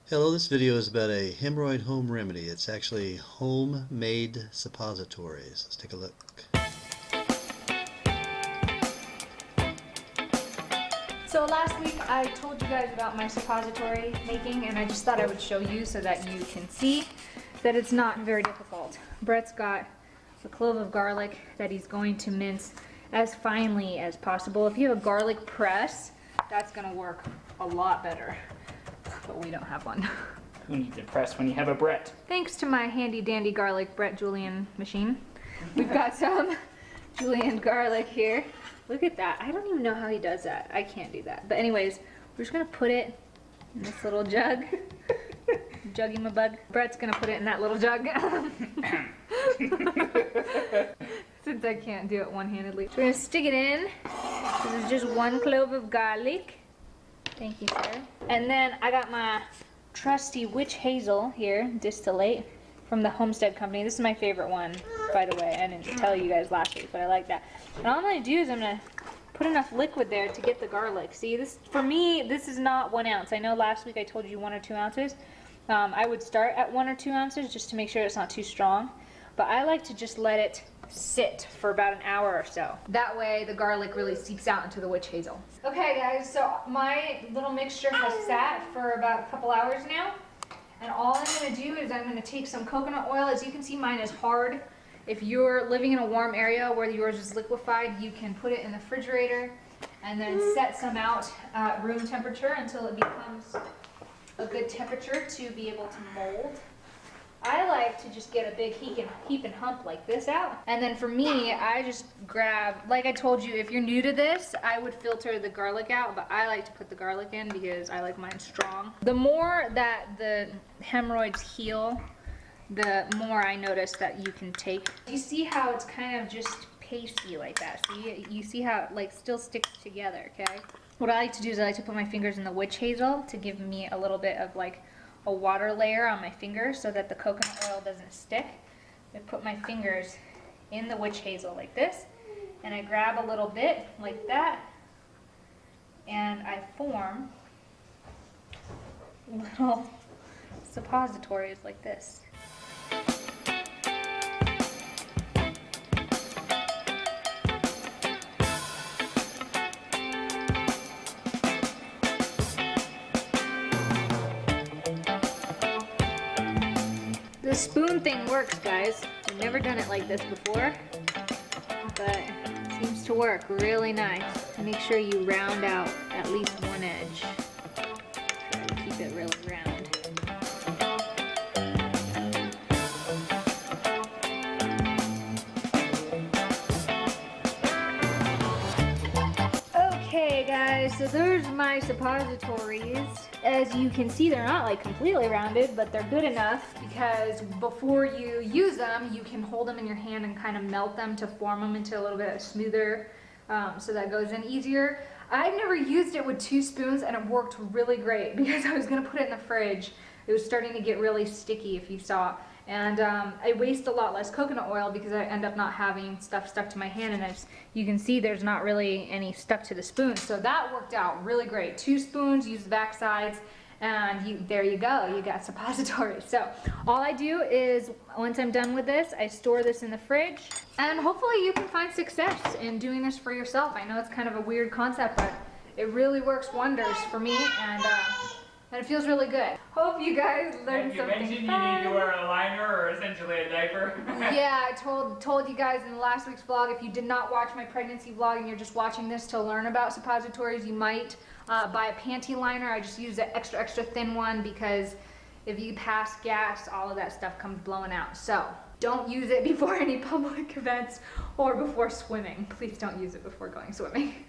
Hello, this video is about a hemorrhoid home remedy. It's actually homemade suppositories. Let's take a look. So last week I told you guys about my suppository making, and I just thought I would show you so that you can see that it's not very difficult. Brett's got a clove of garlic that he's going to mince as finely as possible. If you have a garlic press, that's going to work a lot better, but we don't have one. Who needs a press when you have a Brett? Thanks to my handy dandy garlic Brett Julian machine. We've got some Julian garlic here. Look at that. I don't even know how he does that. I can't do that. But anyways, we're just gonna put it in this little jug. Juggy my bug. Brett's gonna put it in that little jug. Since I can't do it one-handedly. So we're gonna stick it in. This is just one clove of garlic. Thank you, sir. And then I got my trusty witch hazel here, distillate, from the Homestead Company. This is my favorite one, by the way. I didn't tell you guys last week, but I like that. And all I'm gonna do is I'm gonna put enough liquid there to get the garlic. See, this, for me, this is not 1 ounce. I know last week I told you 1 or 2 ounces. I would start at 1 or 2 ounces just to make sure it's not too strong. But I like to just let it sit for about an hour or so. That way the garlic really seeps out into the witch hazel. Okay guys, so my little mixture has sat for about a couple hours now. And all I'm gonna do is I'm gonna take some coconut oil. As you can see, mine is hard. If you're living in a warm area where yours is liquefied, you can put it in the refrigerator and then set some out at room temperature until it becomes a good temperature to be able to mold. I like to just get a big heap and hump like this out. And then for me, I just grab, like I told you, if you're new to this, I would filter the garlic out, but I like to put the garlic in because I like mine strong. The more that the hemorrhoids heal, the more I notice that you can take. You see how it's kind of just pasty like that? See, you see how it like still sticks together, okay? What I like to do is I like to put my fingers in the witch hazel to give me a little bit of like a water layer on my fingers so that the coconut oil doesn't stick. I put my fingers in the witch hazel like this, and I grab a little bit like that, and I form little suppositories like this. The spoon thing works, guys. I've never done it like this before, but it seems to work really nice. Make sure you round out at least one edge. Try to keep it really round. Okay guys, so there's my suppositories. As you can see, they're not like completely rounded, but they're good enough because before you use them, you can hold them in your hand and kind of melt them to form them into a little bit smoother, so that goes in easier. I've never used it with 2 spoons and it worked really great because I was gonna put it in the fridge. It was starting to get really sticky, if you saw. And I waste a lot less coconut oil because I end up not having stuff stuck to my hand, and as you can see, there's not really any stuck to the spoon. So that worked out really great. 2 spoons, use the back sides, and there you go, you got suppositories. So all I do is, once I'm done with this, I store this in the fridge, and hopefully you can find success in doing this for yourself. I know it's kind of a weird concept, but it really works wonders for me, and it feels really good. Hope you guys learned something fun. You mentioned you need to wear a liner or essentially a diaper. Yeah, I told you guys in last week's vlog, if you did not watch my pregnancy vlog and you're just watching this to learn about suppositories, you might buy a panty liner. I just use an extra thin one because if you pass gas, all of that stuff comes blowing out. So don't use it before any public events or before swimming. Please don't use it before going swimming.